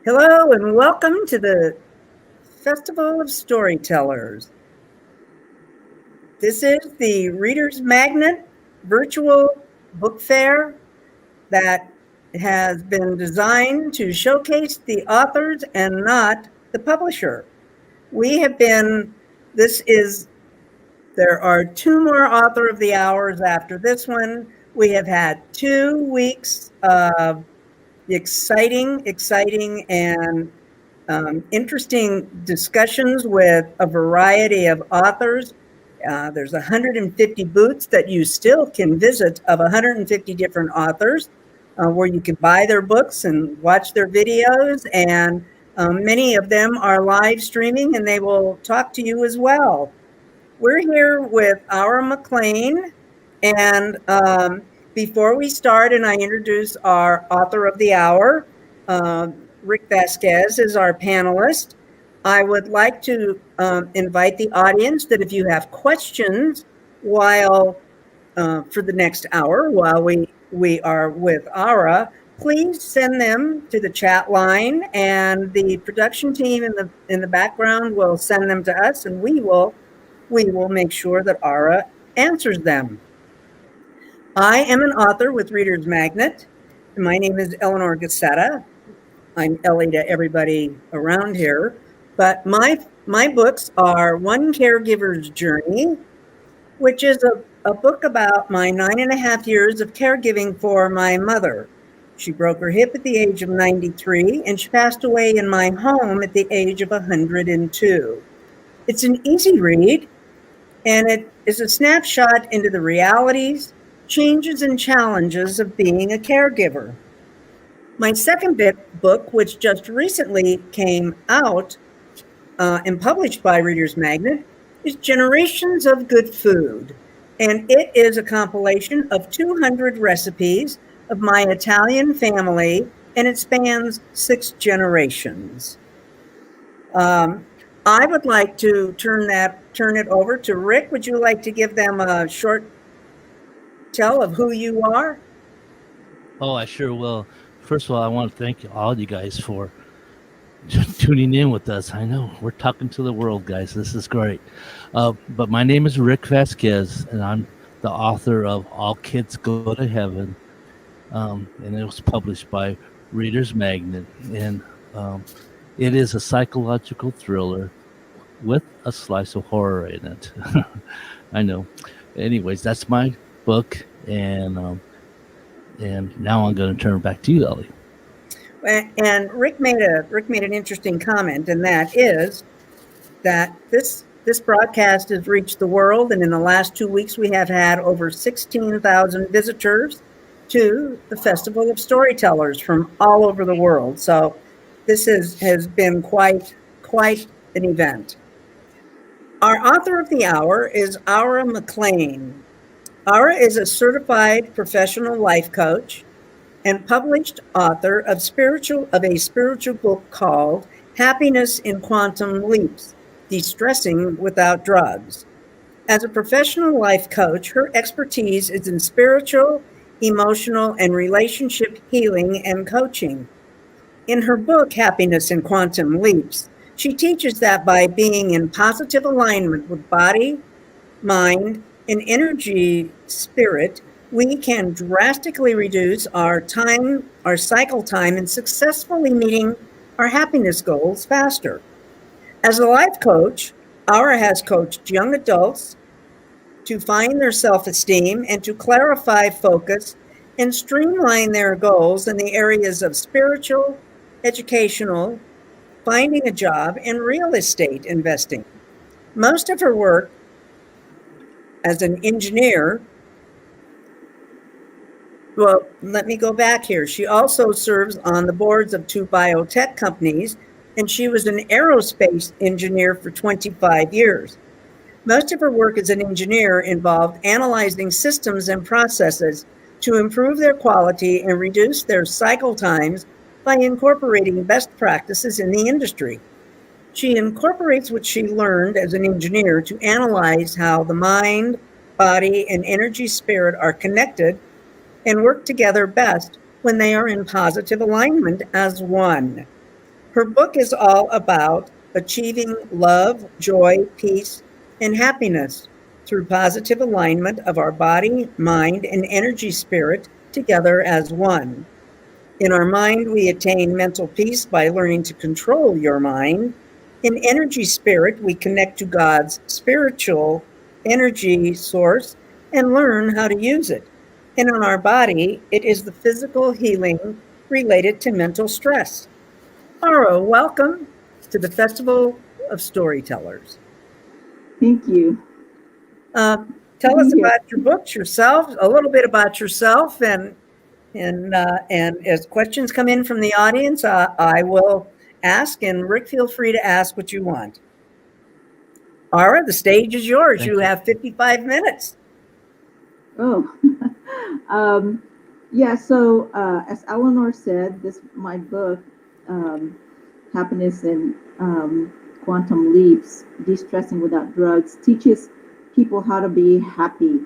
Hello and welcome to the Festival of Storytellers. This is the ReadersMagnet virtual book fair that has been designed to showcase the authors and not the publisher. There are two more Author of the Hours after this one. We have had 2 weeks of exciting and interesting discussions with a variety of authors. There's 150 booths that you still can visit of 150 different authors where you can buy their books and watch their videos. And many of them are live streaming and they will talk to you as well. We're here with McClain. And before we start and I introduce our Author of the Hour, Rick Vasquez is our panelist. I would like to invite the audience that if you have questions while for the next hour while we are with Ara, please send them to the chat line, and the production team in the background will send them to us, and we will make sure that Ara answers them. I am an author with ReadersMagnet. My name is Eleanor Gassetta. I'm Ellie to everybody around here. But my books are One Caregiver's Journey, which is a book about my 9.5 years of caregiving for my mother. She broke her hip at the age of 93, and she passed away in my home at the age of 102. It's an easy read, and it is a snapshot into the realities, changes, and challenges of being a caregiver. My second book, which just recently came out and published by ReadersMagnet, is Generations of Good Food. And it is a compilation of 200 recipes of my Italian family, and it spans 6 generations. I would like to turn it over to Rick. Would you like to give them a short tell of who you are? Oh, I sure will. First of all, I want to thank all you guys for tuning in with us. I know we're talking to the world, guys. This is great. But my name is Rick Vasquez, and I'm the author of All Kids Go to Heaven, and it was published by ReadersMagnet. And it is a psychological thriller with a slice of horror in it. I know. Anyways, that's my book, and now I'm going to turn it back to you, Ellie. And Rick made an interesting comment, and that is that this broadcast has reached the world, and in the last 2 weeks we have had over 16,000 visitors to the Festival of Storytellers from all over the world. So this has been quite an event. Our Author of the Hour is Ara McClain. Ara is a certified professional life coach and published author of a spiritual book called Happiness in Quantum Leaps: De-Stressing Without Drugs. As a professional life coach, her expertise is in spiritual, emotional, and relationship healing and coaching. In her book, Happiness in Quantum Leaps, she teaches that by being in positive alignment with body, mind, and energy spirit, we can drastically reduce our cycle time, and successfully meeting our happiness goals faster. As a life coach, Ara has coached young adults to find their self-esteem and to clarify focus and streamline their goals in the areas of spiritual, educational, finding a job, and real estate investing. Most of her work as an engineer, well, let me go back here. She also serves on the boards of 2 biotech companies, and she was an aerospace engineer for 25 years. Most of her work as an engineer involved analyzing systems and processes to improve their quality and reduce their cycle times by incorporating best practices in the industry. She incorporates what she learned as an engineer to analyze how the mind, body, and energy spirit are connected and work together best when they are in positive alignment as one. Her book is all about achieving love, joy, peace, and happiness through positive alignment of our body, mind, and energy spirit together as one. In our mind, we attain mental peace by learning to control your mind. In energy spirit, we connect to God's spiritual energy source and learn how to use it. And in our body, it is the physical healing related to mental stress. Aro, welcome to the Festival of Storytellers. Thank you. Tell us about your books, yourself, a little bit about yourself, and as questions come in from the audience, I will ask, and Rick, feel free to ask what you want. Ara, the stage is yours. Thank You you. have 55 minutes. Oh, yeah. So as Eleanor said, my book, Happiness and Quantum Leaps: De-stressing Without Drugs, teaches people how to be happy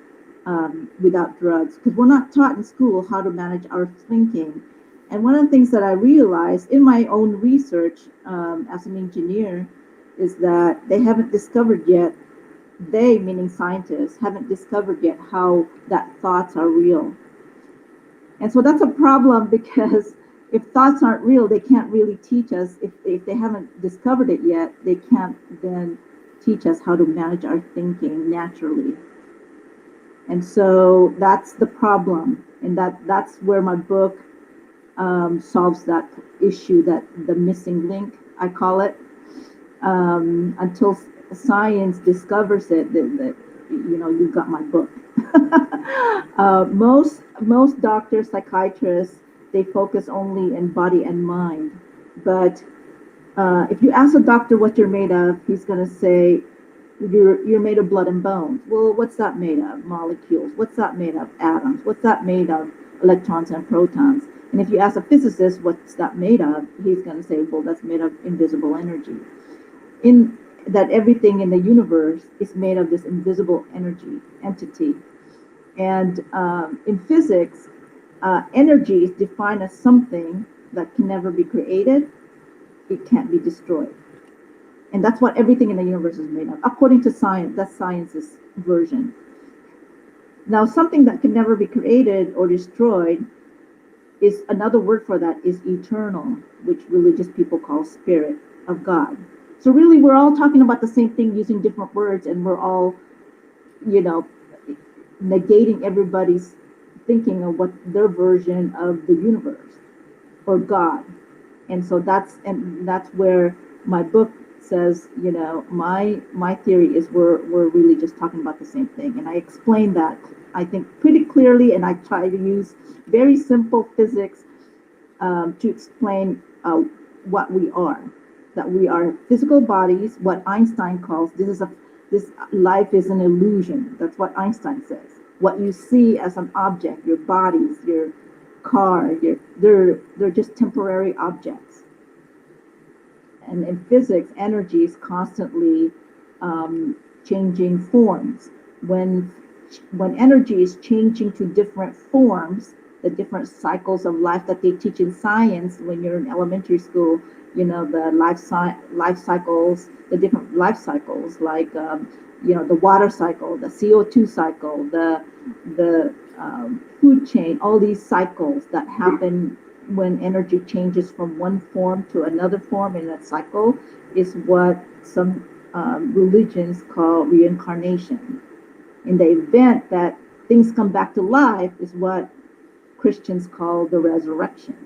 without drugs, because we're not taught in school how to manage our thinking. And one of the things that I realized in my own research as an engineer is that they haven't discovered yet, they, meaning scientists, haven't discovered yet how that thoughts are real. And so that's a problem, because if thoughts aren't real, they can't really teach us. If they haven't discovered it yet, they can't then teach us how to manage our thinking naturally. And so that's the problem. And that's where my book solves that issue, that the missing link, I call it, until science discovers it, that you've got my book. Most doctors, psychiatrists, they focus only in body and mind. But if you ask a doctor what you're made of, he's going to say, you're made of blood and bones. Well, what's that made of? Molecules. What's that made of? Atoms. What's that made of? Electrons and protons. And if you ask a physicist what's that made of, he's going to say, well, that's made of invisible energy. In that everything in the universe is made of this invisible energy entity. And in physics, energy is defined as something that can never be created. It can't be destroyed. And that's what everything in the universe is made of, according to science. That's science's version. Now, something that can never be created or destroyed is another word for that is eternal, which religious people call spirit of God. So really, we're all talking about the same thing using different words, and we're all, negating everybody's thinking of what their version of the universe or God. And so that's where my book says, my theory is we're really just talking about the same thing. And I explain that, I think, pretty clearly, and I try to use very simple physics to explain what we are. That we are physical bodies, what Einstein calls, this life is an illusion. That's what Einstein says. What you see as an object, your bodies, your car, they're just temporary objects. And in physics, energy is constantly changing forms. When energy is changing to different forms, the different cycles of life that they teach in science when you're in elementary school, the life cycles, the different life cycles, like the water cycle, the CO2 cycle, the food chain, all these cycles that happen when energy changes from one form to another form in that cycle is what some religions call reincarnation. In the event that things come back to life is what Christians call the resurrection.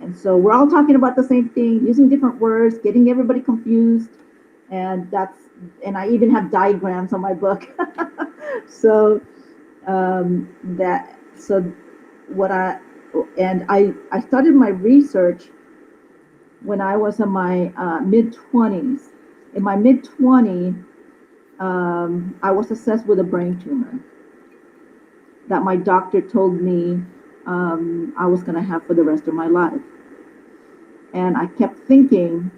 And so we're all talking about the same thing, using different words, getting everybody confused. And I even have diagrams on my book. So I started my research when I was in my mid-20s. In my mid-20s, I was assessed with a brain tumor that my doctor told me I was going to have for the rest of my life. And I kept thinking,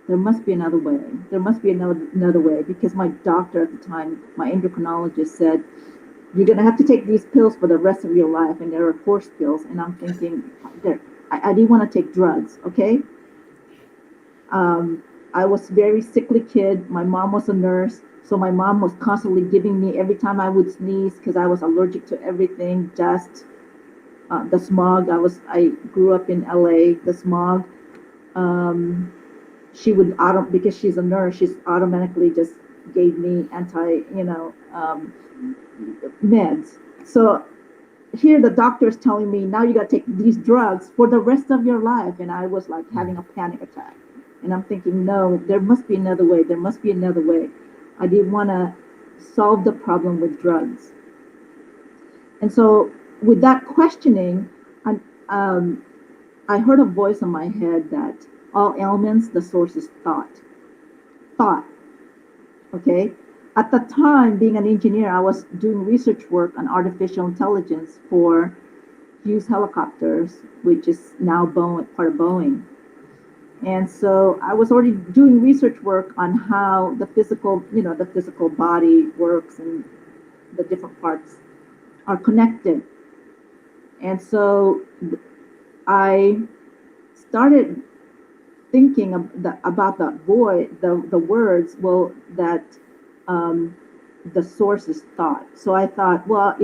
there must be another way. There must be another way, because my doctor at the time, my endocrinologist, said, you're going to have to take these pills for the rest of your life, and there are force pills. And I'm thinking, I didn't want to take drugs, okay? I was very sickly kid. My mom was a nurse, so my mom was constantly giving me every time I would sneeze because I was allergic to everything, dust, the smog. I grew up in LA. The smog. Um, she would because she's a nurse. She's automatically just gave me meds. So here the doctor's telling me now you got to take these drugs for the rest of your life, and I was like having a panic attack, and I'm thinking, no, there must be another way. There must be another way. I didn't want to solve the problem with drugs, and so with that questioning, I, um, I heard a voice in my head that all ailments, the source is thought. Thought. Okay. At the time, being an engineer, I was doing research work on artificial intelligence for Hughes helicopters, which is now part of Boeing. And so I was already doing research work on how the physical body works and the different parts are connected. And so I started thinking about the words, well, that the source is thought. So I thought, well,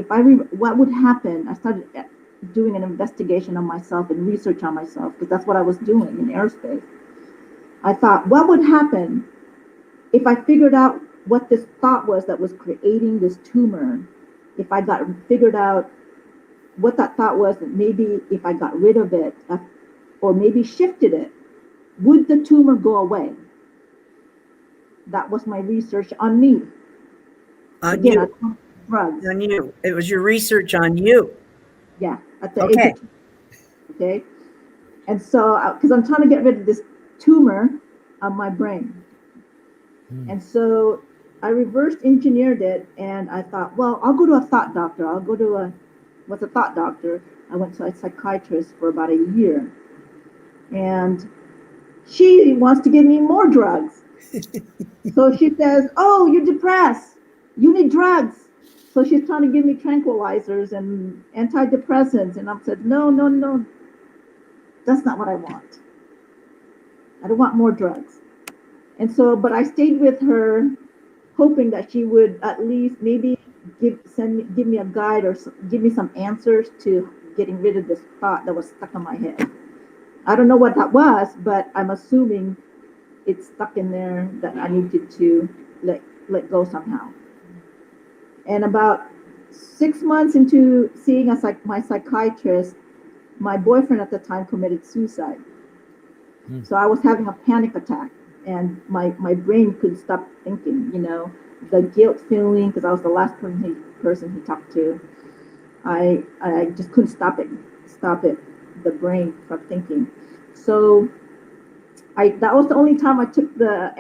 what would happen? I started doing an investigation on myself and research on myself because that's what I was doing in aerospace. I thought, what would happen if I figured out what this thought was that was creating this tumor? If I figured out what that thought was, and maybe if I got rid of it or maybe shifted it, would the tumor go away? That was my research on me. On you. Drugs. On you. It was your research on you. Yeah, at the age of 2. Okay. And so, because I'm trying to get rid of this tumor on my brain. And so I reverse engineered it, and I thought, well, I'll go to a thought doctor. What's a thought doctor? I went to a psychiatrist for about a year. And she wants to give me more drugs. So she says, oh, you're depressed. You need drugs. So she's trying to give me tranquilizers and antidepressants. And I said, no. That's not what I want. I don't want more drugs. And so, but I stayed with her, hoping that she would at least maybe give me a guide or give me some answers to getting rid of this thought that was stuck in my head. I don't know what that was, but I'm assuming it's stuck in there that I needed to let go somehow. And about 6 months into seeing my psychiatrist, my boyfriend at the time committed suicide. So I was having a panic attack, and my brain couldn't stop thinking, the guilt feeling, because I was the last person he talked to. I just couldn't stop it, the brain from thinking. So that was the only time I took the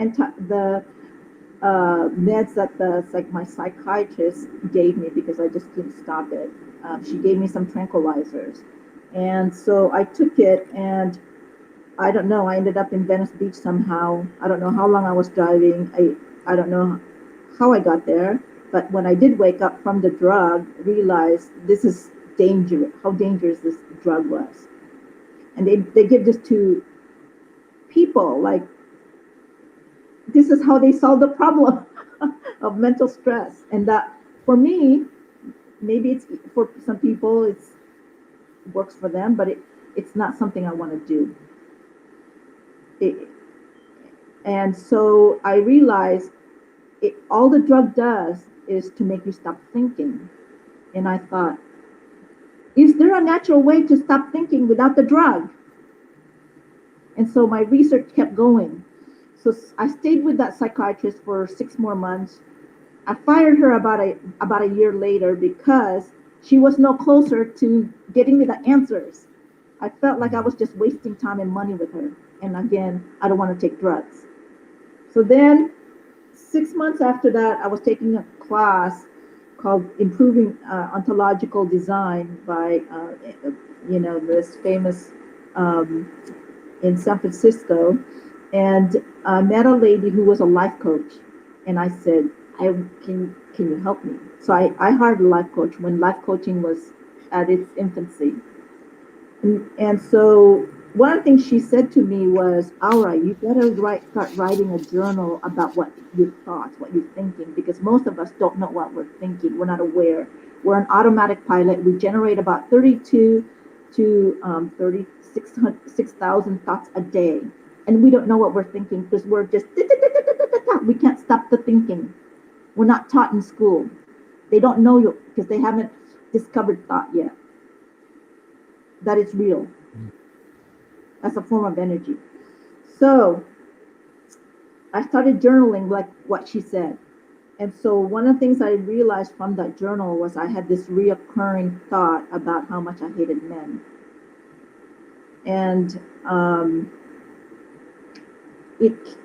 meds that my psychiatrist gave me, because I just couldn't stop it. She gave me some tranquilizers, and so I took it, and I don't know, I ended up in Venice Beach somehow. I don't know how long I was driving. I don't know how I got there, but when I did wake up from the drug, realized this is dangerous, how dangerous this drug was. And they give this to people, like, this is how they solve the problem of mental stress. And that, for me, maybe it's for some people, it works for them, but it's not something I want to do. And so I realized all the drug does is to make you stop thinking. And I thought, is there a natural way to stop thinking without the drug? And so my research kept going. So I stayed with that psychiatrist for 6 more months. I fired her about a year later because she was no closer to getting me the answers. I felt like I was just wasting time and money with her. And again, I don't want to take drugs. So then 6 months after that, I was taking a class called Improving Ontological Design by, this famous in San Francisco. And I met a lady who was a life coach. And I said, can you help me? So I hired a life coach when life coaching was at its infancy. And so one of the things she said to me was, Aura, you better start writing a journal about what your thoughts, what you're thinking, because most of us don't know what we're thinking. We're not aware. We're an automatic pilot. We generate about 32 to 36,000 thoughts a day. And we don't know what we're thinking because we're just, we can't stop the thinking. We're not taught in school. They don't know you because they haven't discovered thought yet. That it's real. As a form of energy. So I started journaling like what she said. And so one of the things I realized from that journal was I had this reoccurring thought about how much I hated men. And it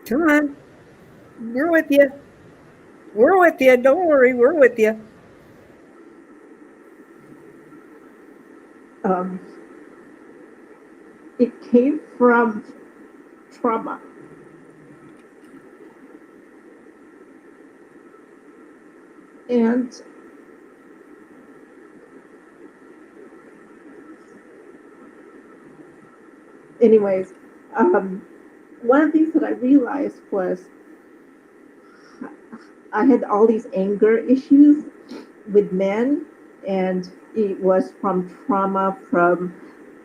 Come on. We're with you. We're with you. Don't worry. We're with you. it came from trauma. And anyways, one of the things that I realized was I had all these anger issues with men, and it was from trauma from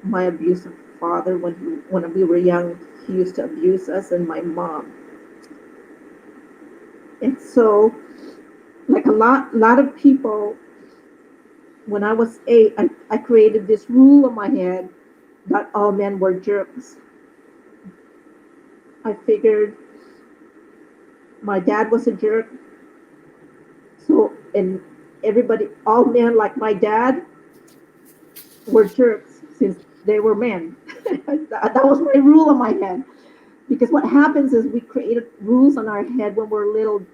my abusive father when we were young. He used to abuse us, and my mom. And so, like a lot of people, when I was 8, I created this rule in my head that all men were jerks. I figured my dad was a jerk. So, and everybody, all men like my dad were jerks since they were men. That was my rule in my head. Because what happens is we create rules in our head when we're little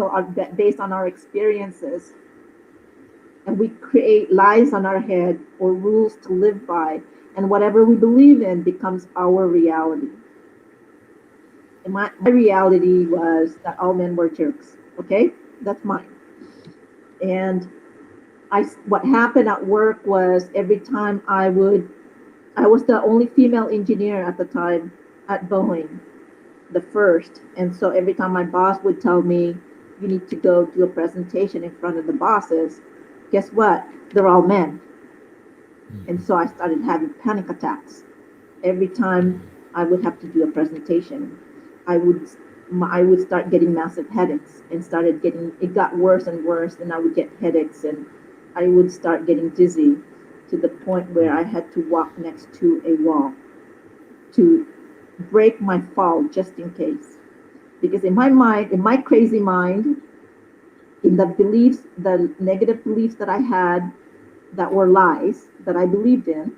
are based on our experiences. And we create lies on our head or rules to live by. And whatever we believe in becomes our reality. And my reality was that all men were jerks. Okay? That's mine. And what happened at work was every time I was the only female engineer at the time at Boeing, the first. And so every time my boss would tell me, you need to go do a presentation in front of the bosses, guess what? They're all men. And so I started having panic attacks. Every time I would have to do a presentation, I would start getting massive headaches and it got worse and worse, and I would get headaches and I would start getting dizzy to the point where I had to walk next to a wall to break my fall just in case. Because in my mind, in my crazy mind, in the negative beliefs that I had that were lies that I believed in,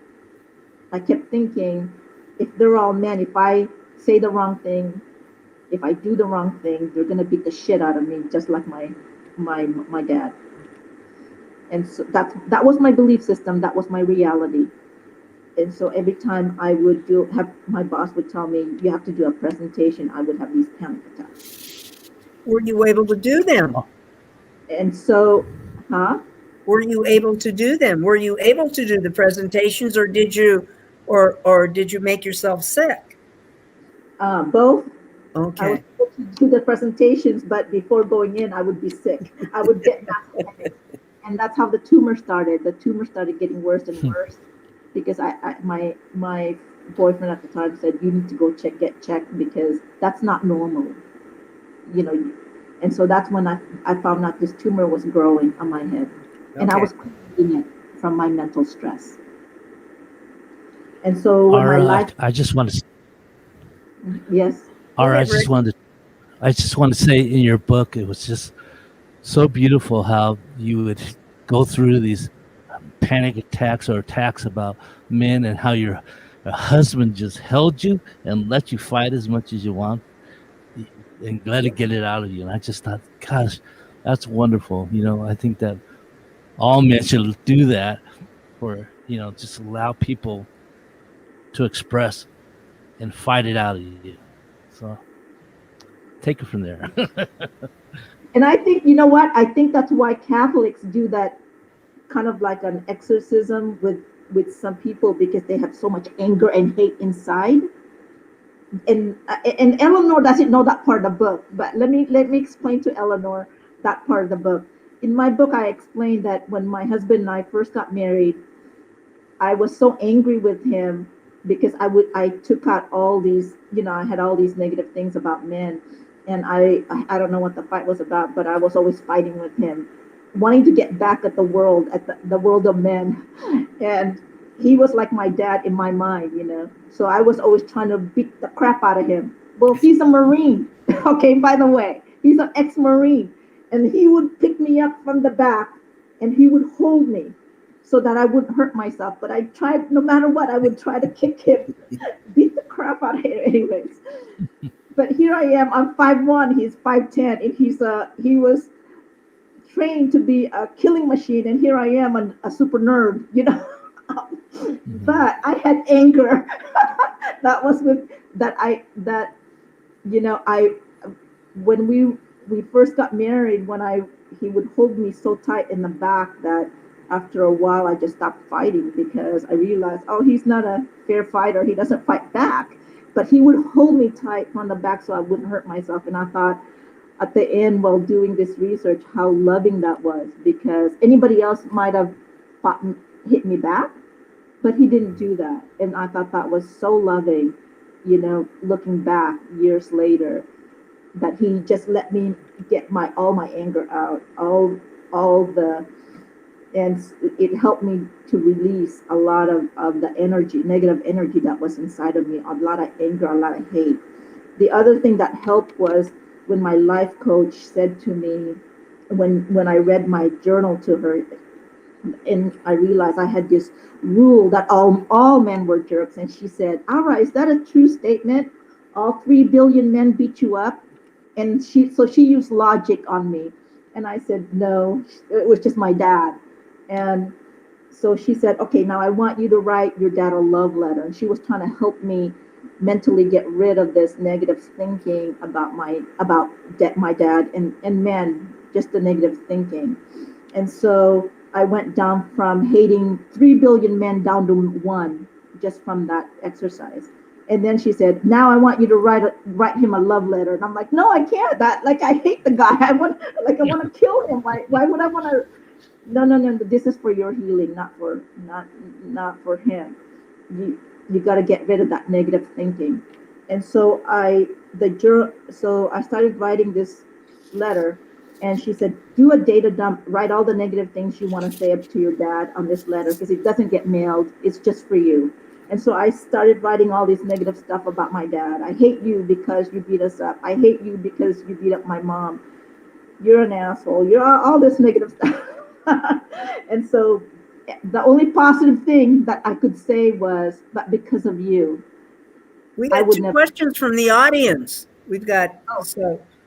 I kept thinking, if they're all men, if I say the wrong thing, if I do the wrong thing, they're gonna beat the shit out of me, just like my dad. And so that was my belief system. That was my reality. And so every time I would my boss would tell me, you have to do a presentation, I would have these panic attacks. Were you able to do them? And so, Were you able to do them? Were you able to do the presentations, or did you make yourself sick? Both. Okay. I was able to do the presentations, but before going in, I would be sick. I would get massive headaches. And that's how the tumor started. The tumor started getting worse and worse because my boyfriend at the time said, you need to go get checked because that's not normal. You know, and so that's when I found out this tumor was growing on my head. Okay. And I was creating it from my mental stress. And so when my life... I just want to... Yes. All right, I just want to say in your book, it was just so beautiful how you would go through these panic attacks or attacks about men and how your husband just held you and let you fight as much as you want and let it get it out of you. And I just thought, gosh, that's wonderful. You know, I think that all men should do that for, just allow people to express and fight it out of you. So take it from there. And I think, you know what? I think that's why Catholics do that kind of like an exorcism with some people, because they have so much anger and hate inside. And Eleanor doesn't know that part of the book, but let me explain to Eleanor that part of the book. In my book, I explained that when my husband and I first got married, I was so angry with him because I took out all these, I had all these negative things about men, and I don't know what the fight was about, but I was always fighting with him, wanting to get back at the world, at the world of men, and he was like my dad in my mind. So I was always trying to beat the crap out of him. Well, he's a Marine, okay, by the way, he's an ex-Marine, and he would pick me up from the back, and he would hold me so that I wouldn't hurt myself. But I tried, no matter what, I would try to kick him, beat the crap out of him, anyways. But here I am. I'm 5'1", he's 5'10", and he was trained to be a killing machine, and here I am, a super nerd. But I had anger. That was with that I when we first got married, he would hold me so tight in the back that after a while I just stopped fighting, because I realized, oh, he's not a fair fighter. He doesn't fight back. But he would hold me tight from the back so I wouldn't hurt myself. And I thought at the end, while doing this research, how loving that was, because anybody else might have hit me back, but he didn't do that. And I thought that was so loving, looking back years later, that he just let me get all my anger out, all the and it helped me to release a lot of the energy, negative energy that was inside of me, a lot of anger, a lot of hate. The other thing that helped was when my life coach said to me, when I read my journal to her, and I realized I had this rule that all men were jerks, and she said, "All right, is that a true statement? All 3 billion men beat you up?" And she used logic on me, and I said, "No, it was just my dad." And so she said, "Okay, now I want you to write your dad a love letter." And she was trying to help me mentally get rid of this negative thinking about my dad and men, just the negative thinking. And so I went down from hating 3 billion men down to one, just from that exercise. And then she said, "Now I want you to write him a love letter." And I'm like, "No, I can't. I hate the guy. I want to kill him. Why would I want to?" No, no, no. This is for your healing, not for him. You got to get rid of that negative thinking. And so I started writing this letter, and she said, "Do a data dump. Write all the negative things you want to say up to your dad on this letter, because it doesn't get mailed. It's just for you." And so I started writing all this negative stuff about my dad. "I hate you because you beat us up. I hate you because you beat up my mom. You're an asshole. You're all this negative stuff." And so the only positive thing that I could say was, "But because of you, We I got would two never." questions from the audience. We've got,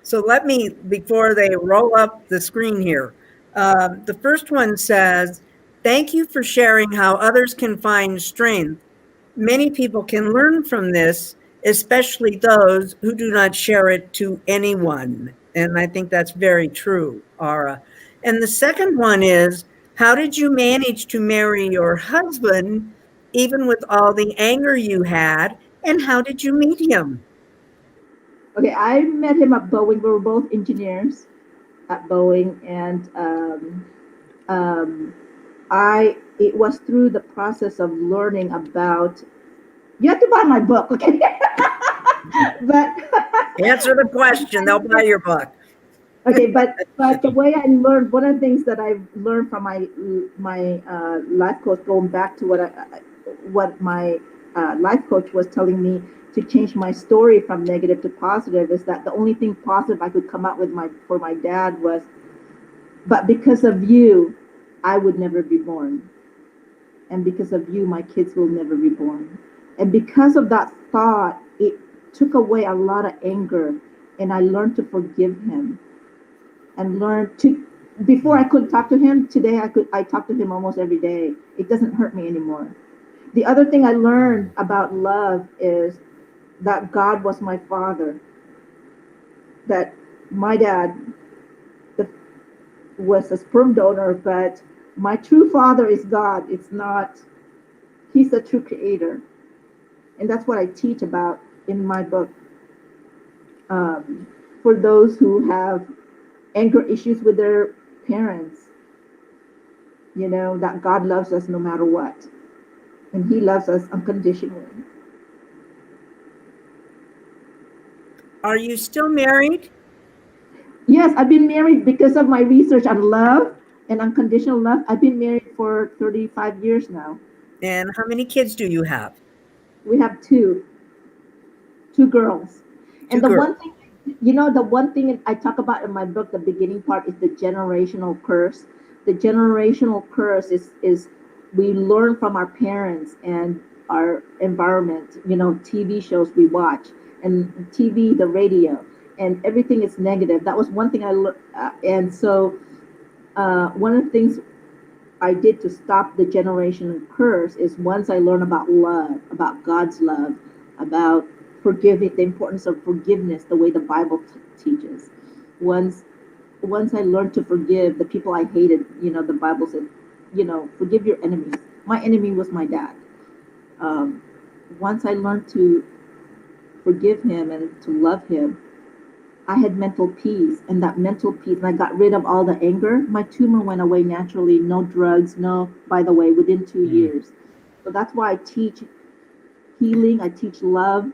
so let me, before they roll up the screen here. The first one says, "Thank you for sharing how others can find strength. Many people can learn from this, especially those who do not share it to anyone." And I think that's very true, Ara. And the second one is, "How did you manage to marry your husband, even with all the anger you had? And how did you meet him?" Okay, I met him at Boeing. We were both engineers at Boeing, and um, it was through the process of learning about. You have to buy my book, okay? But Answer the question, they'll buy your book. okay, but the way I learned, one of the things that I've learned from my life coach, going back to what my life coach was telling me to change my story from negative to positive, is that the only thing positive I could come out with for my dad was, "But because of you, I would never be born, and because of you, my kids will never be born." And because of that thought, it took away a lot of anger, and I learned to forgive him, and learned to. Before I couldn't talk to him. Today I talk to him almost every day. It doesn't hurt me anymore. The other thing I learned about love is that God was my father, that my dad was a sperm donor, but my true father is God. It's not, he's the true creator. And that's what I teach about in my book. For those who have anger issues with their parents, that God loves us no matter what. And he loves us unconditionally. Are you still married? Yes, I've been married because of my research on love and unconditional love. I've been married for 35 years now. And how many kids do you have? We have two girls. Two And the girls. one thing, the one thing I talk about in my book, the beginning part, is the generational curse. The generational curse is we learn from our parents and our environment, TV shows we watch, and TV, the radio, and everything is negative. That was one thing I learned. And so one of the things I did to stop the generational curse is once I learned about love, about God's love, about forgiving, the importance of forgiveness, the way the Bible teaches. Once once I learned to forgive the people I hated, the Bible said, forgive your enemies. My enemy was my dad. Um, Once I learned to forgive him and to love him, I had mental peace, and that mental peace, and I got rid of all the anger. My tumor went away naturally, no drugs, no, by the way, within 2 years. So that's why I teach healing, I teach love,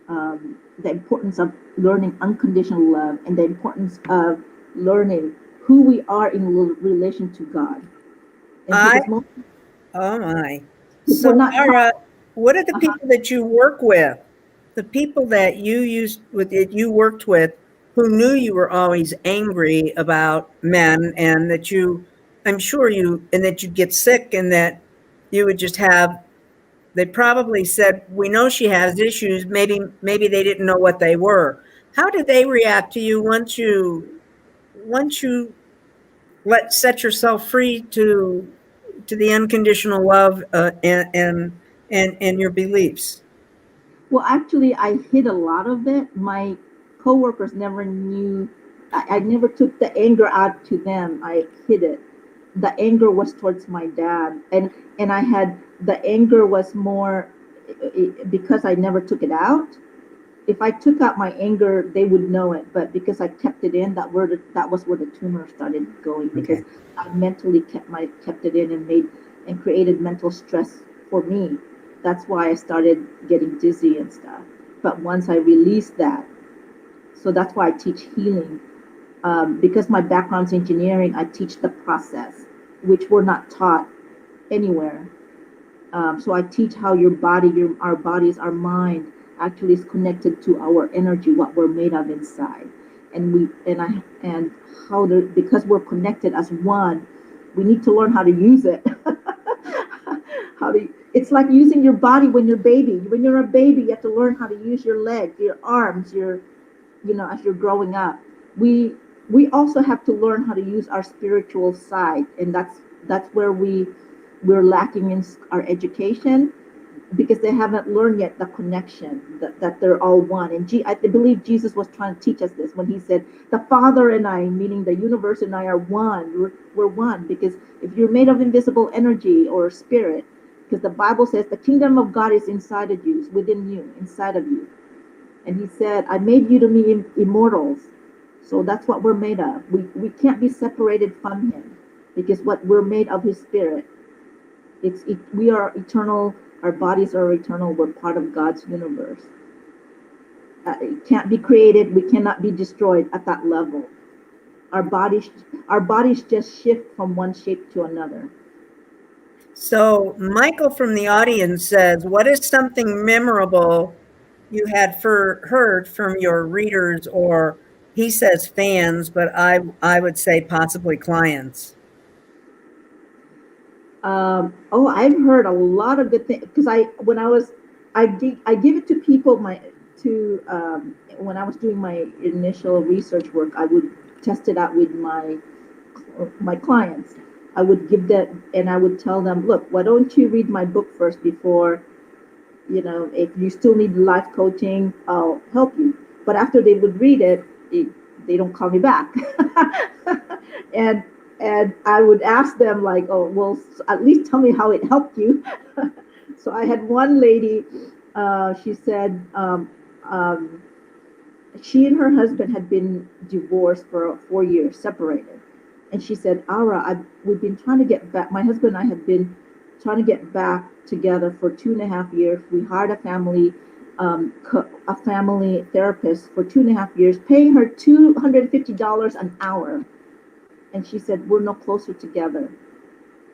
the importance of learning unconditional love, and the importance of learning who we are in relation to God. And I because most, Oh my. because So, we're not Laura, taught. what are the Uh-huh. people that you work with? The people that you worked with, who knew you were always angry about men, and that I'm sure and that you'd get sick, and that you would just have. They probably said, "We know she has issues. Maybe they didn't know what they were." How did they react to you once you set yourself free to the unconditional love, and your beliefs? Well, actually, I hid a lot of it. My coworkers never knew. I never took the anger out to them. I hid it. The anger was towards my dad, and I had the anger was more because I never took it out. If I took out my anger, they would know it. But because I kept it in, that was where the tumor started going. Because Okay. I mentally kept it in and created mental stress for me. That's why I started getting dizzy and stuff. But once I released that, so that's why I teach healing. Because my background's engineering, I teach the process, which we're not taught anywhere. So I teach how our bodies, our mind actually is connected to our energy, what we're made of inside, and how because we're connected as one, we need to learn how to use it. It's like using your body when you're baby. When you're a baby, you have to learn how to use your legs, your arms, as you're growing up. We also have to learn how to use our spiritual side, and that's where we're lacking in our education, because they haven't learned yet the connection that they're all one. And I believe Jesus was trying to teach us this when he said, "The Father and I, meaning the universe and I, are one. We're one." Because if you're made of invisible energy or spirit, because the Bible says the kingdom of God is inside of you, is within you, inside of you. And he said, "I made you to be immortals." So that's what we're made of. We can't be separated from him, because what we're made of his spirit. We are eternal. Our bodies are eternal. We're part of God's universe. It can't be created. We cannot be destroyed at that level. Our bodies, our bodies just shift from one shape to another. So, Michael from the audience says, "What is something memorable you had heard from your readers?" Or he says fans, but I would say possibly clients. Oh, I've heard a lot of good things, because I give it to people when I was doing my initial research work. I would test it out with my clients. I would give that, and I would tell them, "Look, why don't you read my book first before, if you still need life coaching, I'll help you." But after they would read it, they don't call me back. and I would ask them like, oh, well, at least tell me how it helped you. So I had one lady, she said, she and her husband had been divorced for 4 years, separated. And she said, Aura, we've been trying to get back. My husband and I have been trying to get back together for 2.5 years. We hired a family therapist for 2.5 years, paying her $250 an hour. And she said, we're no closer together.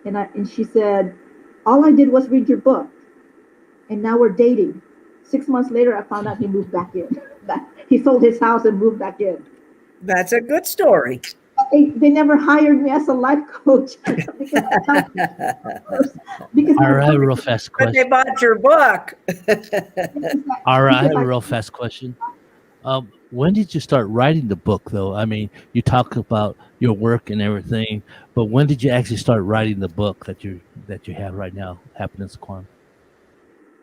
And she said, all I did was read your book. And now we're dating. 6 months later, I found out he moved back in. He sold his house and moved back in. That's a good story. They never hired me as a life coach because All right, real fast But they question. bought your book. All right, I have a real fast question. When did you start writing the book, though? I mean, you talk about your work and everything, but when did you actually start writing the book that you have right now, Happiness Quantum?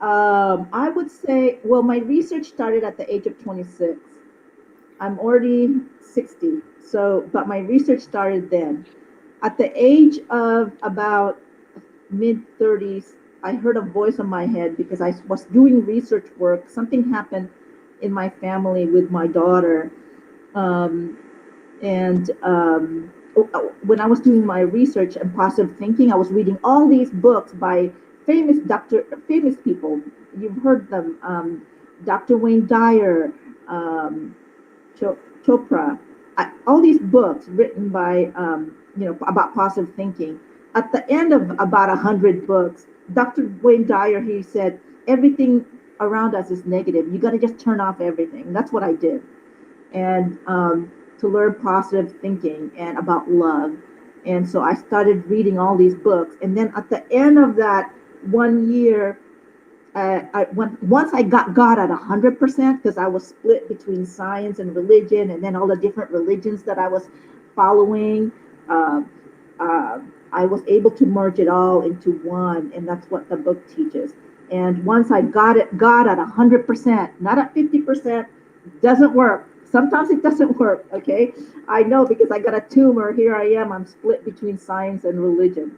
I would say, well, my research started at the age of 26. I'm already 60, but my research started then. At the age of about mid-30s, I heard a voice in my head because I was doing research work. Something happened in my family with my daughter. When I was doing my research and positive thinking, I was reading all these books by famous people. You've heard them, Dr. Wayne Dyer, Chopra, all these books written by, about positive thinking. At the end of about 100 books, Dr. Wayne Dyer, he said, everything around us is negative. You got to just turn off everything. And that's what I did. And to learn positive thinking and about love. And so I started reading all these books. And then at the end of that 1 year, once I got God at 100%, because I was split between science and religion, and then all the different religions that I was following, I was able to merge it all into one, and that's what the book teaches. And once I got God at 100%, not at 50%, doesn't work. Sometimes it doesn't work, okay? I know because I got a tumor. Here I am. I'm split between science and religion.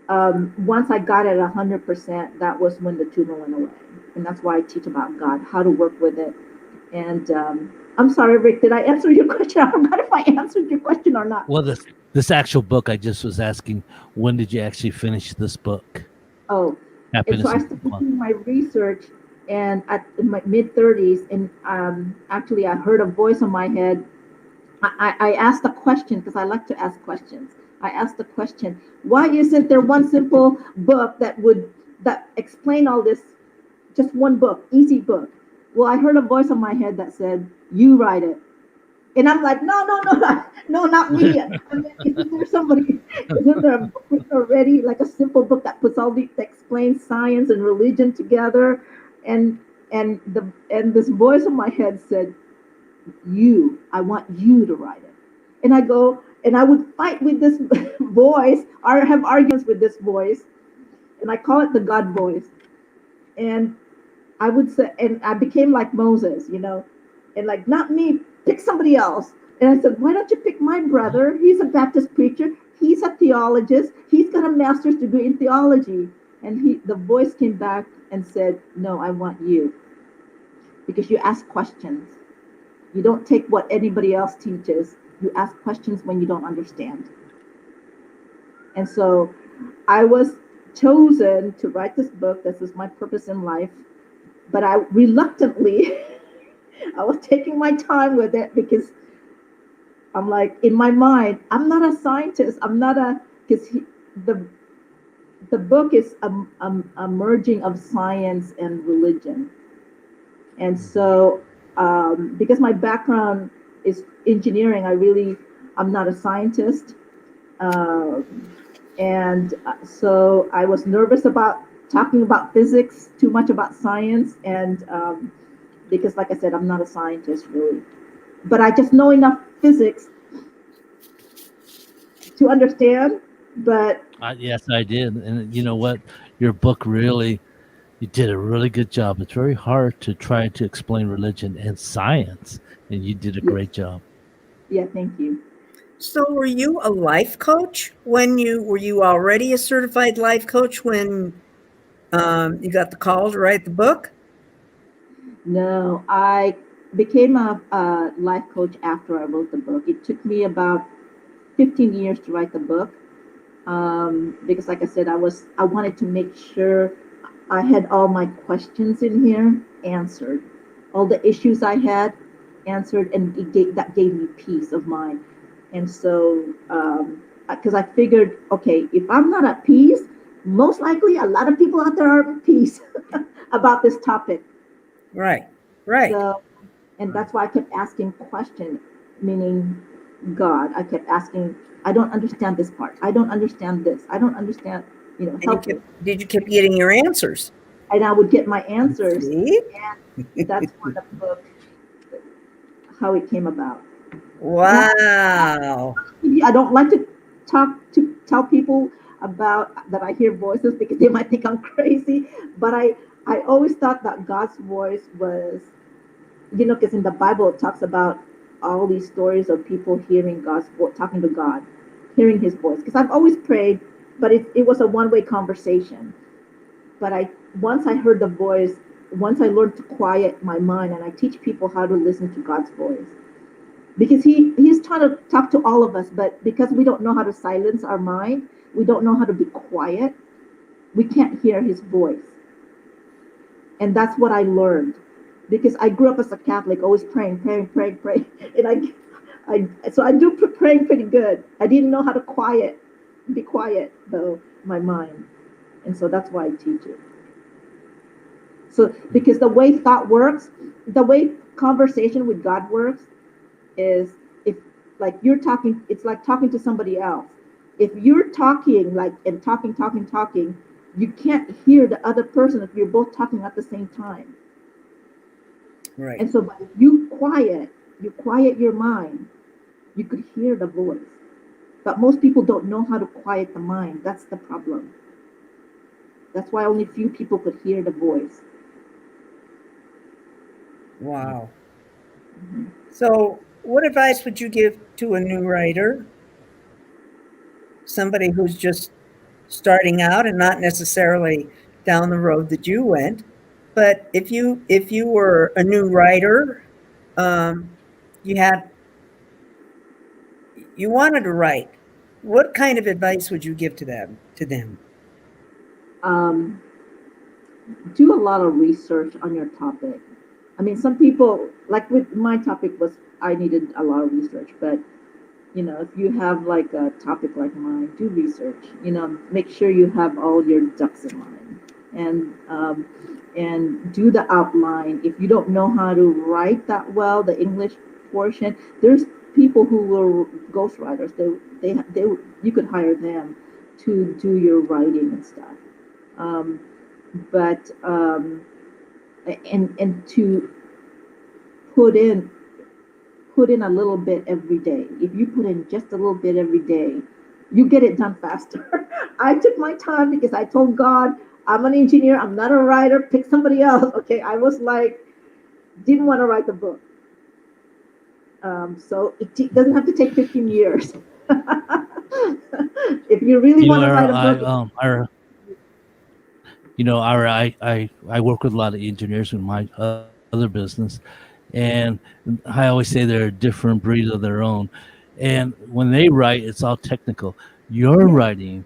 Once I got it at 100%, that was when the tumor went away. And that's why I teach about God, how to work with it. And I'm sorry, Rick, did I answer your question? I forgot if I answered your question or not. Well, this actual book, I just was asking, when did you actually finish this book? Oh, and so I started doing my research, and in my mid-30s, and actually I heard a voice in my head. I asked a question because I like to ask questions. I asked the question, why isn't there one simple book that explain all this, just one book, easy book? Well, I heard a voice in my head that said, you write it. And I'm like, no, not me. Isn't there a book already, like a simple book that that explains science and religion together? And this voice in my head said, I want you to write it. And I go, and I would fight with this voice, or have arguments with this voice, and I call it the God voice. And I would say, and I became like Moses, and like, not me, pick somebody else. And I said, why don't you pick my brother? He's a Baptist preacher. He's a theologist. He's got a master's degree in theology. And the voice came back and said, no, I want you. Because you ask questions. You don't take what anybody else teaches. You ask questions when you don't understand. And so I was chosen to write this book. This is my purpose in life. But I reluctantly, I was taking my time with it because I'm like, in my mind, I'm not a scientist. Because the book is a merging of science and religion. And so, because my background is engineering, I'm not a scientist. And so I was nervous about talking about physics, too much about science. And because, like I said, I'm not a scientist really. But I just know enough physics to understand. But yes, I did. And you know what? Your book really, you did a really good job. It's very hard to try to explain religion and science, and you did a great job. Yeah, thank you. So were you a life coach when were you already a certified life coach when you got the call to write the book? No, I became a life coach after I wrote the book. It took me about 15 years to write the book, because like I said, I wanted to make sure I had all my questions in here answered, all the issues I had answered, and that gave me peace of mind. And so, because I figured, okay, if I'm not at peace, most likely a lot of people out there are at peace about this topic. Right, right. So, and that's why I kept asking questions, meaning God. I kept asking, I don't understand this part. I don't understand this. I don't understand, And help me. did you keep getting your answers? And I would get my answers. See? And that's why the book, how it came about. Wow. I don't like to tell people about that I hear voices because they might think I'm crazy. But I always thought that God's voice was, because in the Bible it talks about all these stories of people hearing God's voice, talking to God, hearing His voice. Because I've always prayed, but it was a one-way conversation. But once I heard the voice, once I learned to quiet my mind, and I teach people how to listen to God's voice, because he's trying to talk to all of us, but because we don't know how to silence our mind, we don't know how to be quiet, we can't hear His voice. And that's what I learned, because I grew up as a Catholic, always praying, and so I do praying pretty good. I didn't know how to be quiet though, my mind, and so that's why I teach it. So because the way thought works, the way conversation with God works, is if like you're talking, it's like talking to somebody else. If you're talking and talking, you can't hear the other person if you're both talking at the same time. Right. And so if you quiet your mind, you could hear the voice. But most people don't know how to quiet the mind. That's the problem. That's why only few people could hear the voice. Wow. Mm-hmm. So what advice would you give to a new writer? Somebody who's just starting out and not necessarily down the road that you went. But if you were a new writer, you wanted to write, what kind of advice would you give to them? Um, do a lot of research on your topic. I mean, some people, like with my topic was, I needed a lot of research, but if you have like a topic like mine, do research. Make sure you have all your ducks in line, and do the outline. If you don't know how to write that well, the English portion, there's people who will ghostwriters. They you could hire them to do your writing and stuff. Um, but and to put in a little bit every day. If you put in just a little bit every day, you get it done faster. I took my time because I told God, I'm an engineer, I'm not a writer, pick somebody else. Okay, I was like, didn't want to write the book. So it doesn't have to take 15 years. If you really want to write a book. I work with a lot of engineers in my other business, and I always say they're a different breed of their own. And when they write, it's all technical. Your writing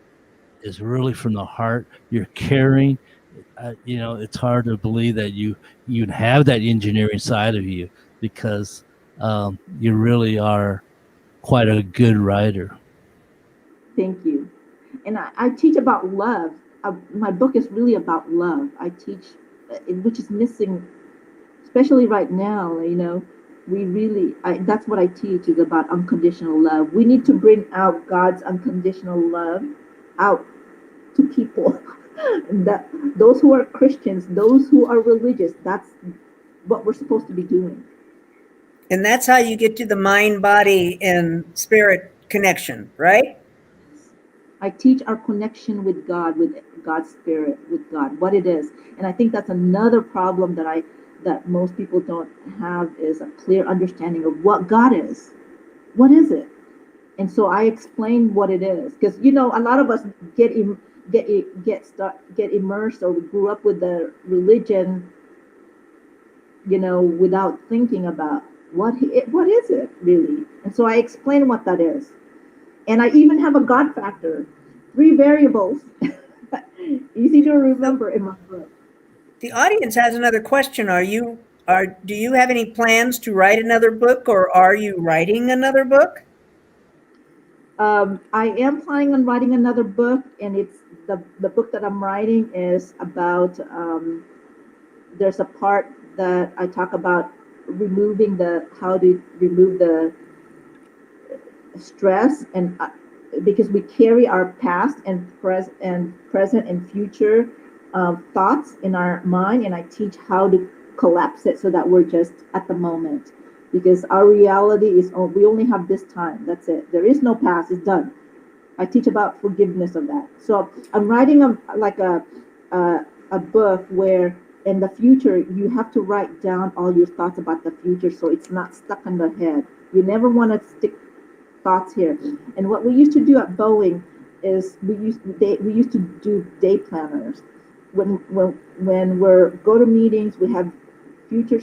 is really from the heart. You're caring. It's hard to believe that you have that engineering side of you, because you really are quite a good writer. Thank you. And I teach about love. My book is really about love. I teach, which is missing, especially right now. That's what I teach, is about unconditional love. We need to bring out God's unconditional love out to people. That those who are Christians, those who are religious, that's what we're supposed to be doing. And that's how you get to the mind, body, and spirit connection, right? I teach our connection with God, with God's spirit, with God, what it is. And I think that's another problem that most people don't have, is a clear understanding of what God is. What is it? And so I explained what it is, because a lot of us get immersed, or we grew up with the religion, without thinking about what is it really. And so I explained what that is, and I even have a God factor, 3 variables, easy to remember in my book. The audience has another question. Do you have any plans to write another book, or are you writing another book? I am planning on writing another book, and it's the book that I'm writing is about. There's a part that I talk about removing how to remove the stress, and because we carry our past and present and future thoughts in our mind, and I teach how to collapse it so that we're just at the moment, because our reality is, we only have this time, that's it, there is no past, it's done. I teach about forgiveness of that. So I'm writing a book where in the future you have to write down all your thoughts about the future, so it's not stuck in the head. You never want to stick thoughts here. And what we used to do at Boeing is we used to do day planners. When we're go to meetings, we have future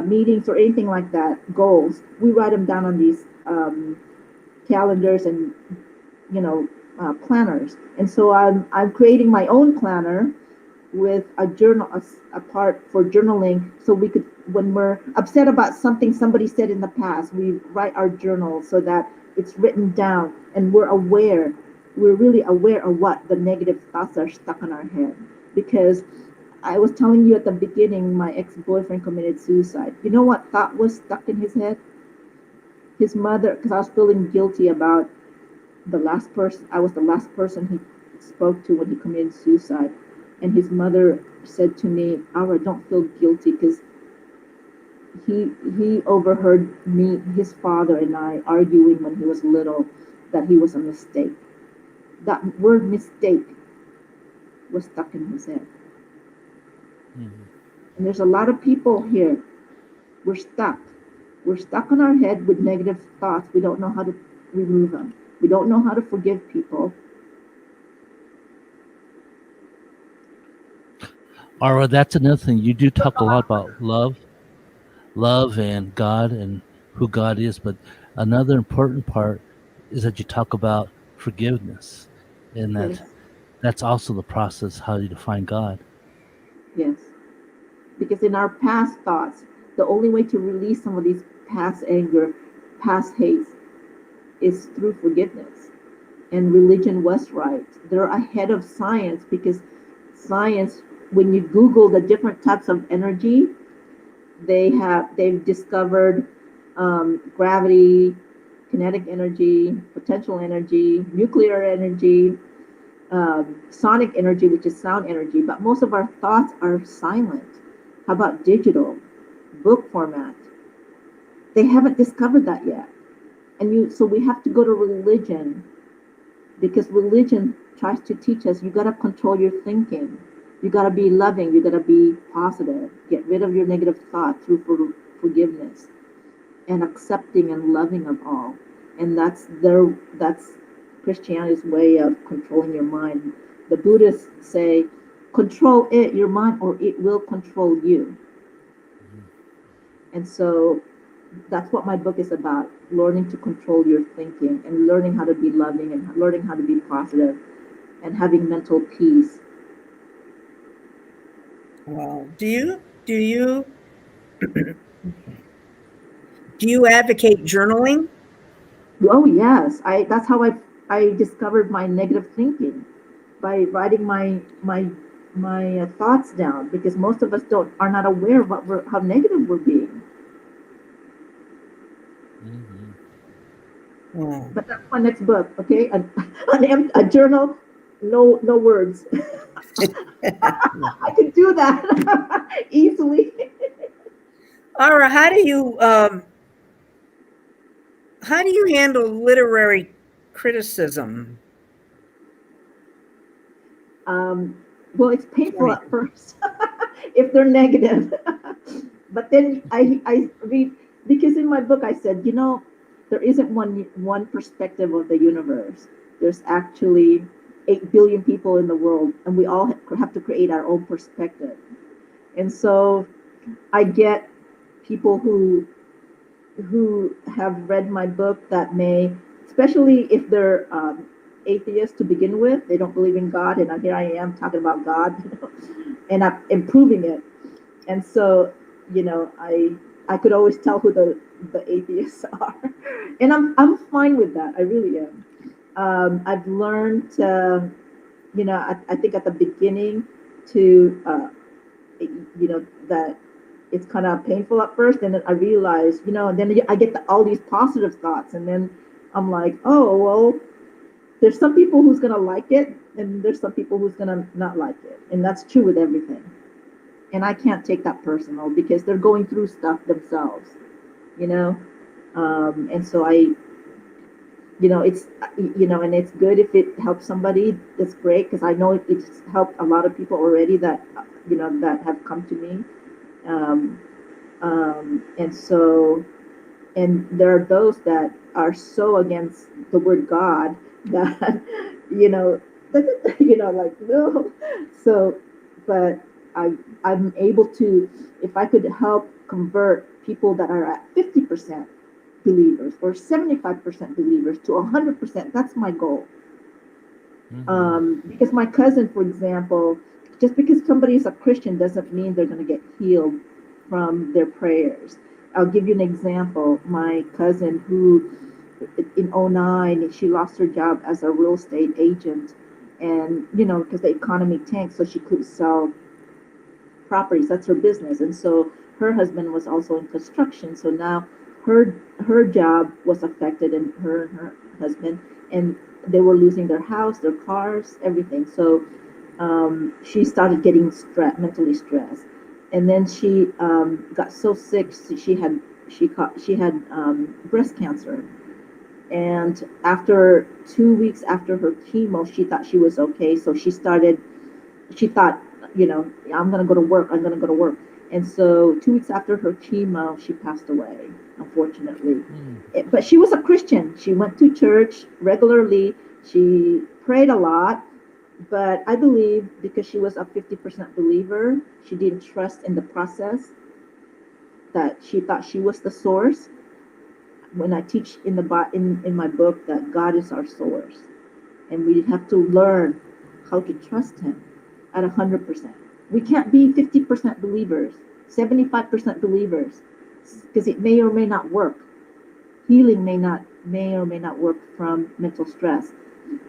meetings or anything like that, goals. We write them down on these calendars and planners. And so I'm creating my own planner with a journal, a part for journaling, so we could, when we're upset about something somebody said in the past, we write our journal so that it's written down, and we're really aware of what the negative thoughts are stuck in our head. Because I was telling you at the beginning, my ex-boyfriend committed suicide. You know what thought was stuck in his head? His mother, because I was feeling guilty about I was the last person he spoke to when he committed suicide. And his mother said to me, Aura, don't feel guilty, because he overheard his father and I arguing when he was little that he was a mistake. That word mistake was stuck in his head. Mm-hmm. And there's a lot of people here. We're stuck. We're stuck in our head with negative thoughts. We don't know how to remove them. We don't know how to forgive people. Aura, that's another thing. You do talk a lot about love and God and who God is, but another important part is that you talk about forgiveness, and that's also the process how you define God. Yes, because in our past thoughts, the only way to release some of these past anger, past hate, is through forgiveness. And religion was right. They're ahead of science, because science, when you Google the different types of energy, they've discovered gravity, kinetic energy, potential energy, nuclear energy, sonic energy, which is sound energy. But most of our thoughts are silent. How about digital, book format? They haven't discovered that yet. So we have to go to religion, because religion tries to teach us, you got to control your thinking. You got to be loving. You got to be positive. Get rid of your negative thoughts through forgiveness and accepting and loving of all. And that's Christianity's way of controlling your mind. The Buddhists say, control your mind, or it will control you. And so that's what my book is about, learning to control your thinking and learning how to be loving and learning how to be positive and having mental peace. Wow. Do you advocate journaling? Oh yes, that's how I discovered my negative thinking, by writing my thoughts down, because most of us are not aware of how negative we're being. Mm-hmm. Wow. But that's my next book, okay? A journal, no words. I could do that easily. Aura, how do you handle literary criticism? Well, it's painful at first if they're negative. But then I read, because in my book I said, the there isn't one perspective of the universe. There's actually 8 billion people in the world, and we all have to create our own perspective. And so I get people who have read my book that may, especially if they're atheists to begin with, they don't believe in God, and here I am talking about God, and I'm improving it. And so, I could always tell who the atheists are, and I'm fine with that. I really am. I've learned, I think at the beginning to, that it's kind of painful at first, and then I realize, and then I get all these positive thoughts, and then I'm like, oh well, there's some people who's gonna like it, and there's some people who's gonna not like it, and that's true with everything. And I can't take that personal because they're going through stuff themselves, and so it's and it's good if it helps somebody. That's great, because I know it's helped a lot of people already that that have come to me. um, and so, and there are those that are so against the word God that you know like no. So, but I'm able to, if I could help convert people that are at 50% believers or 75% believers to 100%, that's my goal. Because my cousin, for example, just because somebody is a Christian doesn't mean they're going to get healed from their prayers. I'll give you an example. My cousin, who in '09, she lost her job as a real estate agent, and because the economy tanked, so she couldn't sell properties. That's her business, and so her husband was also in construction. So now her job was affected, and her husband, and they were losing their house, their cars, everything. So she started getting mentally stressed, and then she got so sick. She had breast cancer, and after 2 weeks after her chemo, she thought she was okay. So she thought, I'm gonna go to work. I'm gonna go to work. And so 2 weeks after her chemo, she passed away, unfortunately. But she was a Christian. She went to church regularly. She prayed a lot. But I believe because she was a 50% believer, she didn't trust in the process, that she thought she was the source. When I teach in my book that God is our source, and we have to learn how to trust Him at 100%. We can't be 50% believers, 75% believers, because it may or may not work. Healing may or may not work from mental stress.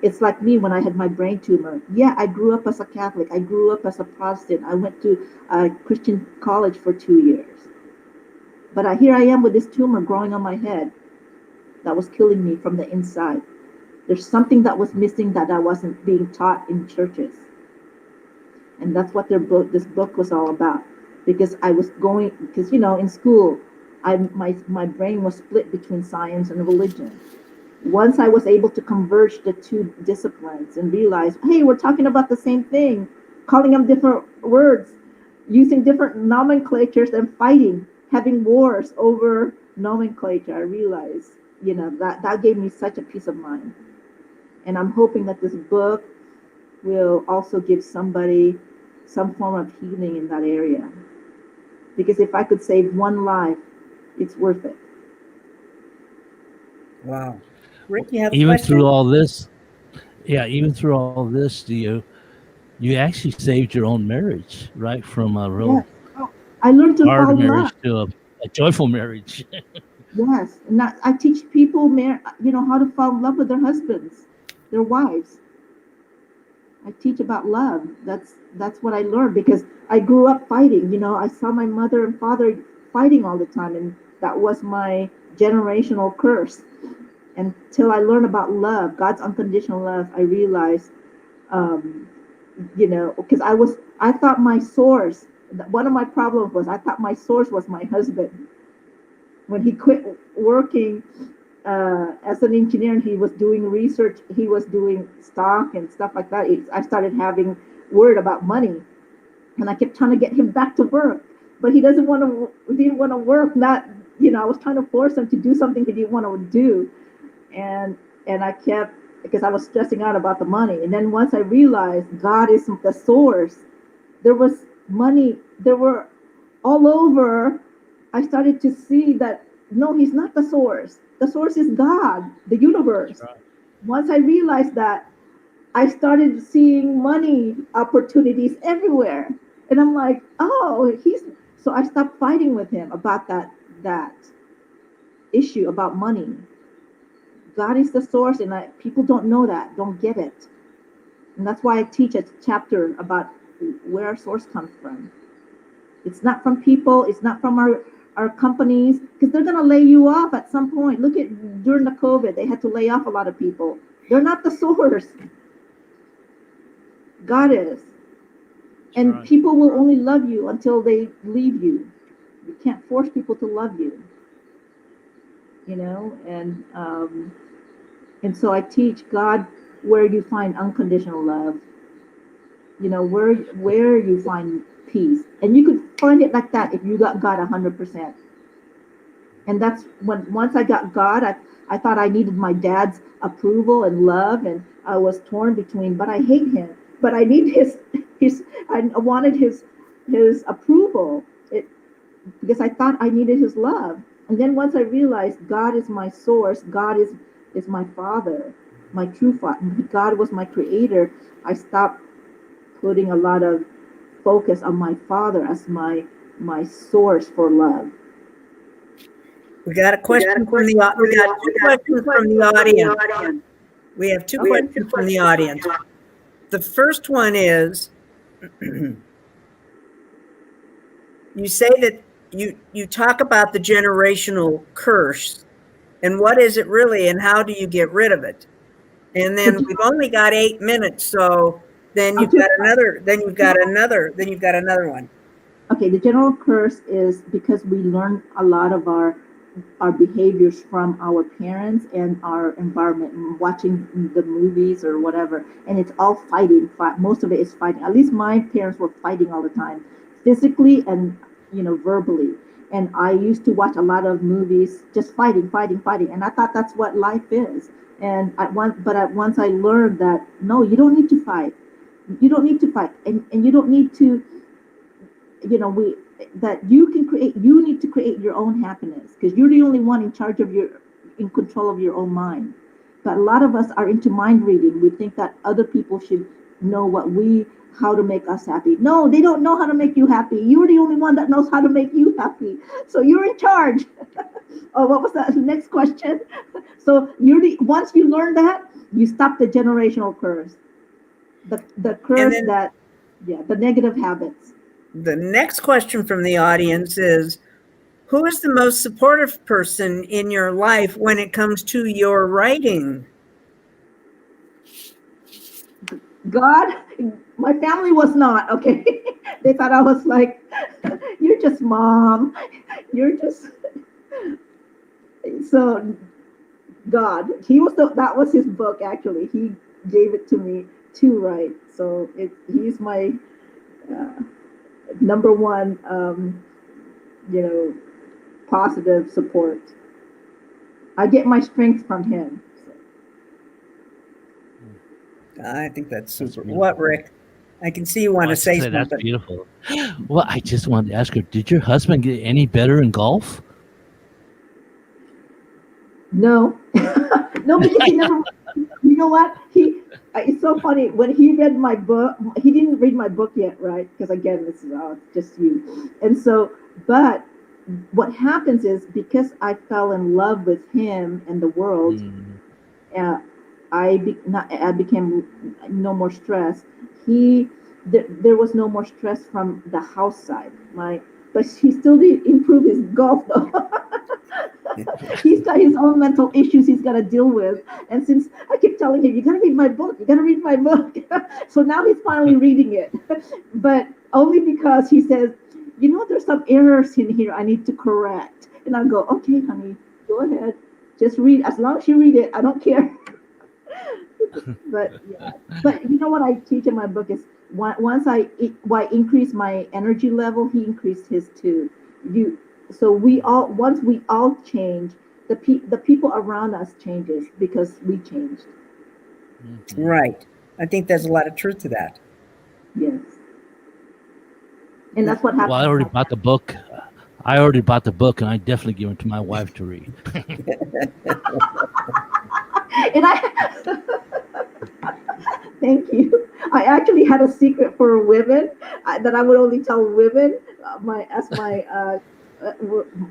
It's like me when I had my brain tumor. Yeah, I grew up as a Catholic. I grew up as a Protestant. I went to a Christian college for 2 years. But here I am with this tumor growing on my head that was killing me from the inside. There's something that was missing that I wasn't being taught in churches. And that's what this book was all about. Because in school, my brain was split between science and religion. Once I was able to converge the two disciplines and realize, hey, we're talking about the same thing, calling them different words, using different nomenclatures, and fighting, having wars over nomenclature, I realized, that gave me such a peace of mind. And I'm hoping that this book will also give somebody some form of healing in that area. Because if I could save one life, it's worth it. Wow. Rick, you have a Even question? through all this, you actually saved your own marriage, right? From a real I learned to hard fall in marriage love. to a joyful marriage. Yes, and I teach people, how to fall in love with their husbands, their wives. I teach about love. That's what I learned because I grew up fighting. I saw my mother and father fighting all the time, and that was my generational curse. Until I learned about love, God's unconditional love, I realized, because I thought my source. One of my problems was I thought my source was my husband. When he quit working as an engineer and he was doing research, he was doing stock and stuff like that. I started having word about money, and I kept trying to get him back to work, but he didn't want to work. Not I was trying to force him to do something he didn't want to do. And I kept, because I was stressing out about the money. And then once I realized God is the source, there was money, there were all over. I started to see that no, he's not the source. The source is God, the universe. Right. Once I realized that, I started seeing money opportunities everywhere. And I'm like, oh, so I stopped fighting with him about that issue about money. God is the source, and people don't know that, don't get it. And that's why I teach a chapter about where our source comes from. It's not from people, it's not from our companies, because they're going to lay you off at some point. Look at during the COVID, they had to lay off a lot of people. They're not the source. God is. And right. people will only love you until they leave you. You can't force people to love you. And so I teach God where you find unconditional love. Where you find peace, and you could find it like that if you got God 100%. And that's when once I got God, I thought I needed my dad's approval and love, and I was torn between. But I hate him. But I need his. I wanted his approval. Because I thought I needed his love. And then once I realized God is my source, God is my father, my true father. God was my creator. I stopped putting a lot of focus on my father as my source for love. We got a question from the audience. We got two questions from the audience. We have two questions from the audience. The first one is, you say that you talk about the generational curse, and what is it really, and how do you get rid of it? And then we've only got 8 minutes, so then you've got another one. Okay, the general curse is because we learn a lot of our behaviors from our parents and our environment, watching the movies or whatever, and it's all fighting. Most of it is fighting. At least my parents were fighting all the time, physically and verbally. And I used to watch a lot of movies just fighting, and I thought that's what life is. And once I learned that no, you don't need to fight. You don't need to fight, and you don't need to. That you need to create your own happiness, because you're the only one in control of your own mind. But a lot of us are into mind reading. We think that other people should know how to make us happy. No, they don't know how to make you happy. You're the only one that knows how to make you happy, so you're in charge. Oh, what was that next question? So once you learn that, you stop the generational curse, the curse the negative habits. The next question from the audience is, who is the most supportive person in your life when it comes to your writing? God. My family was not, okay. They thought I was like, you're just mom. You're just. So God, that was his book, actually. He gave it to me to write. So he's my number one, positive support. I get my strength from him. I think that's super. What, Rick? I can see you want to say something. That's beautiful. Well, I just wanted to ask her, did your husband get any better in golf? No. No, because he never. You know what? It's so funny. When he read my book, he didn't read my book yet, right? Because again, this is just you. And so, but what happens is, because I fell in love with him and the world, I became no more stress. There was no more stress from the house side. But he still did improve his golf though. He's got his own mental issues he's got to deal with. And since I keep telling him, you got to read my book, so now he's finally reading it. But only because he says, there's some errors in here I need to correct. And I go, okay, honey, go ahead. Just read. As long as you read it, I don't care. But what I teach in my book is, once I increase my energy level, he increased his too. So we all, once we all change, the people around us changes because we changed. Mhm. Right. I think there's a lot of truth to that. Yes, and that's what Well, I happened. already bought the book. I already bought the book, and I definitely give it to my wife to read. And I thank you. I actually had a secret for women that I would only tell women.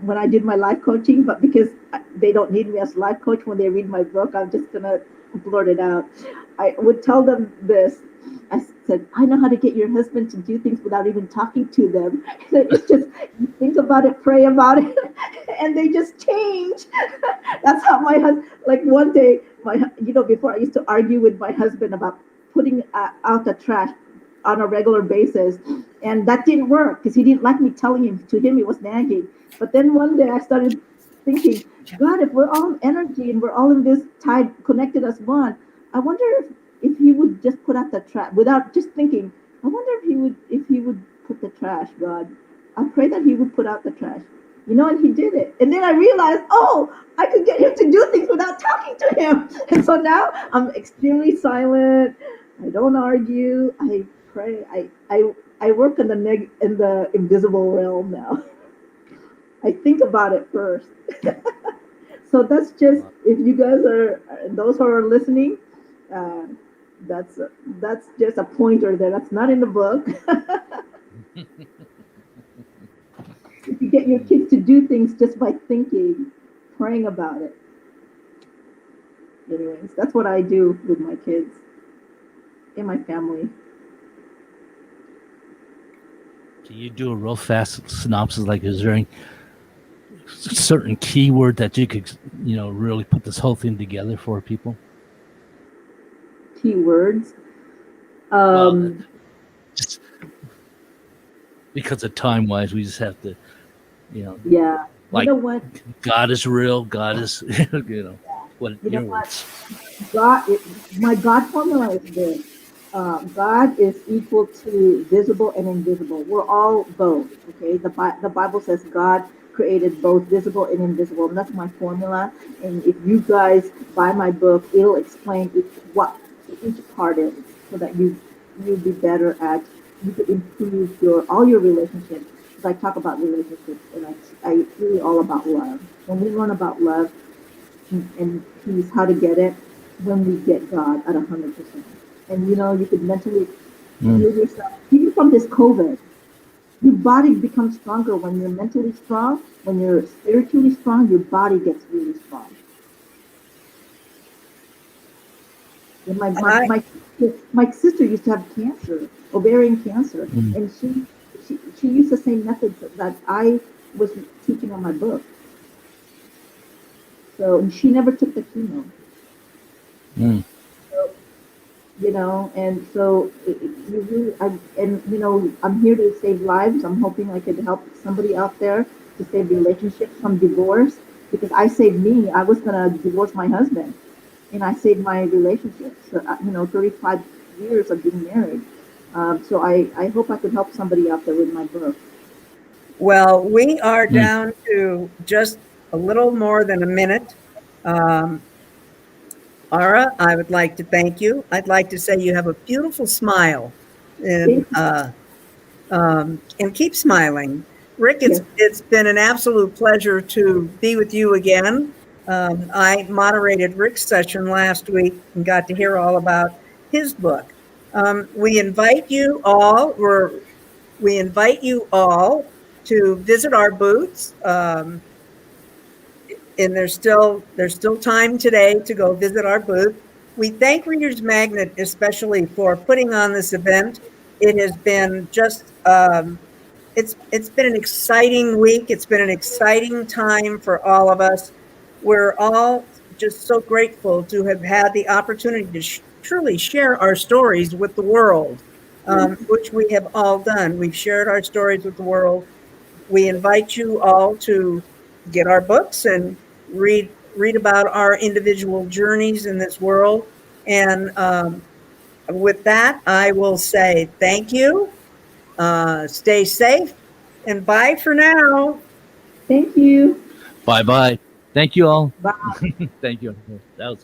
When I did my life coaching, but because they don't need me as life coach when they read my book, I'm just gonna blurt it out. I would tell them this. I said, I know how to get your husband to do things without even talking to them. It's just you think about it, pray about it, and they just change. That's how my husband. Like one day, before I used to argue with my husband about putting out the trash on a regular basis, and that didn't work because he didn't like me telling him. To him, it was nagging. But then one day, I started thinking, God, if we're all energy and we're all in this tied, connected as one, I wonder if he would just put out the trash without just thinking. I wonder if he would put the trash. God, I pray that he would put out the trash. And he did it. And then I realized, oh, I could get him to do things without talking to him. And so now I'm extremely silent. I don't argue. I pray. I work in the invisible realm now. I think about it first. So that's just, if you guys are those who are listening, uh, that's that's just a pointer there. That's not in the book. If you get your kids to do things just by thinking, praying about it. Anyways, that's what I do with my kids and my family. Can you do a real fast synopsis? Like, is there any certain keyword that you could, really put this whole thing together for people? Keywords. Well, Um, just because of time wise, we just have to, you know, yeah. You like know what? God is real. God is, what You know your what? words. God, my God formula is this. God is equal to visible and invisible. We're all both. Okay. The Bible says God created both visible and invisible, and that's my formula. And if you guys buy my book, it'll explain what each part is, so that you'll be better at, you could improve all your relationships. Because I talk about relationships, and I really all about love. When we learn about love and peace, how to get it, when we get God at 100%. And you could mentally Mm. heal yourself. Even from this COVID, your body becomes stronger when you're mentally strong. When you're spiritually strong, your body gets really strong. And I my sister used to have cancer, ovarian cancer, Mm. and she used the same methods that I was teaching on my book. So, and she never took the chemo. Mm. And so you really, I'm here to save lives. I'm hoping I could help somebody out there to save relationships from divorce, because I saved me. I was gonna divorce my husband, and I saved my relationships. So, 35 years of being married. So I hope I could help somebody out there with my book. Well, we are Mm. down to just a little more than a minute. Um, Ara, I would like to thank you. I'd like to say you have a beautiful smile, and Thank you. keep smiling. Rick, it's Yes. it's been an absolute pleasure to be with you again. I moderated Rick's session last week and got to hear all about his book. We invite you all. We invite you all to visit our booths. And there's still time today to go visit our booth. We thank Readers Magnet especially for putting on this event. It has been just it's been an exciting week. It's been an exciting time for all of us. We're all just so grateful to have had the opportunity to truly share our stories with the world, Yes. which we have all done. We've shared our stories with the world. We invite you all to get our books and read about our individual journeys in this world. And with that, I will say thank you. Stay safe and bye for now. Thank you. Bye bye. Thank you all. Bye. Thank you. That was